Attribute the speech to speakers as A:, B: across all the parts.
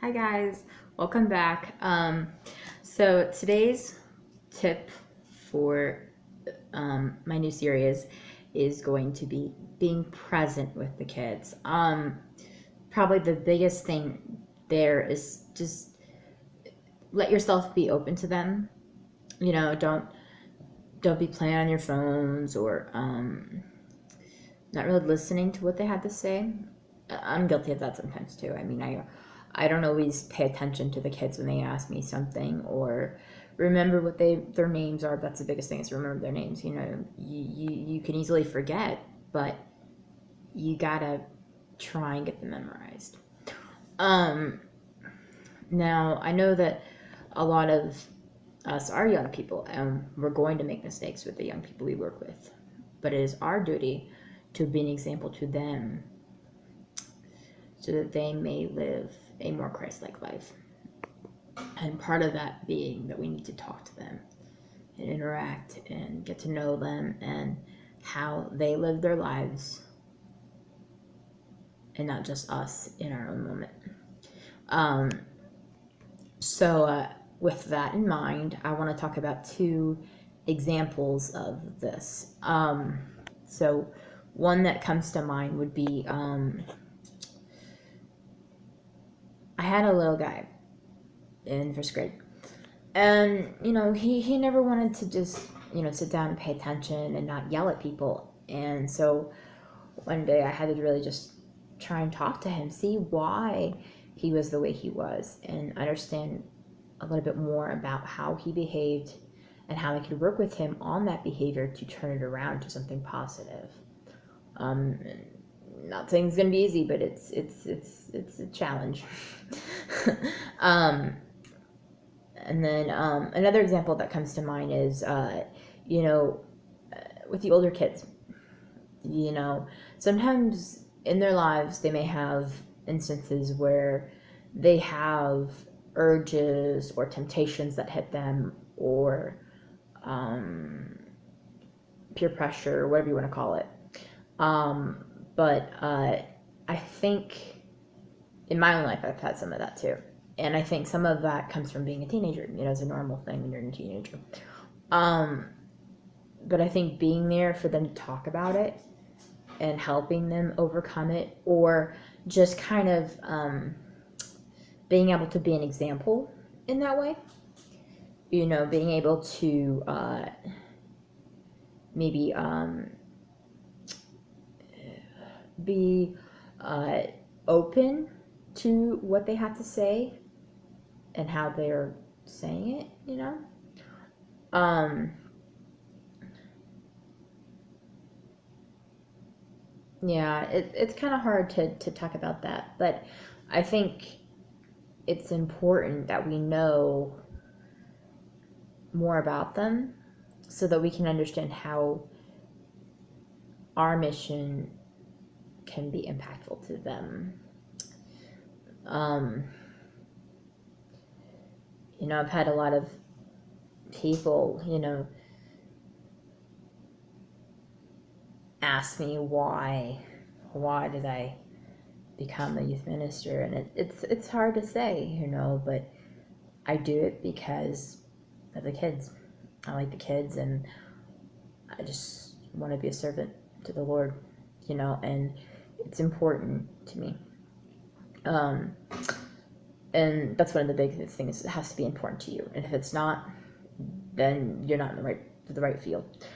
A: Hi guys, welcome back. So today's tip for my new series is going to be being present with the kids. Probably the biggest thing there is just let yourself be open to them. You know, don't be playing on your phones or not really listening to what they had to say. I'm guilty of that sometimes too. I don't always pay attention to the kids when they ask me something or remember what their names are. That's the biggest thing is remember their names. You know, you can easily forget, but you gotta try and get them memorized. Um, Now I know that a lot of us are young people, and we're going to make mistakes with the young people we work with, but it is our duty to be an example to them so that they may live a more Christ-like life. And part of that being that we need to talk to them and interact and get to know them and how they live their lives and not just us in our own moment. Um, so, with that in mind, I want to talk about two examples of this. So, one that comes to mind would be I had a little guy in first grade. And, you know, he never wanted to just, you know, sit down and pay attention and not yell at people. And so one day I had to really just try and talk to him, see why he was the way he was, and understand a little bit more about how he behaved and how I could work with him on that behavior to turn it around to something positive. Um, Not saying it's gonna be easy, but it's a challenge. um, and then another example that comes to mind is, you know, with the older kids, you know, sometimes in their lives they may have instances where they have urges or temptations that hit them, or um, peer pressure, or whatever you want to call it. But I think in my own life I've had some of that too. And I think some of that comes from being a teenager, you know, it's a normal thing when you're a teenager. Um, but I think being there for them to talk about it and helping them overcome it, or just kind of being able to be an example in that way, you know, being able to maybe be uh, open to what they have to say and how they're saying it, you know. Um, yeah, it's kind of hard to talk about that, but I think it's important that we know more about them so that we can understand how our mission can be impactful to them. Um, you know, I've had a lot of people, you know, ask me why did I become a youth minister, and it's hard to say, you know, but I do it because of the kids. I like the kids, and I just want to be a servant to the Lord, you know, and it's important to me. Um, and that's one of the big things. It has to be important to you, and if it's not, then you're not in the right field.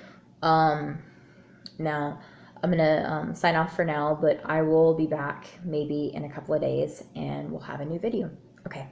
A: Now, I'm gonna sign off for now, but I will be back maybe in a couple of days, and we'll have a new video. Okay.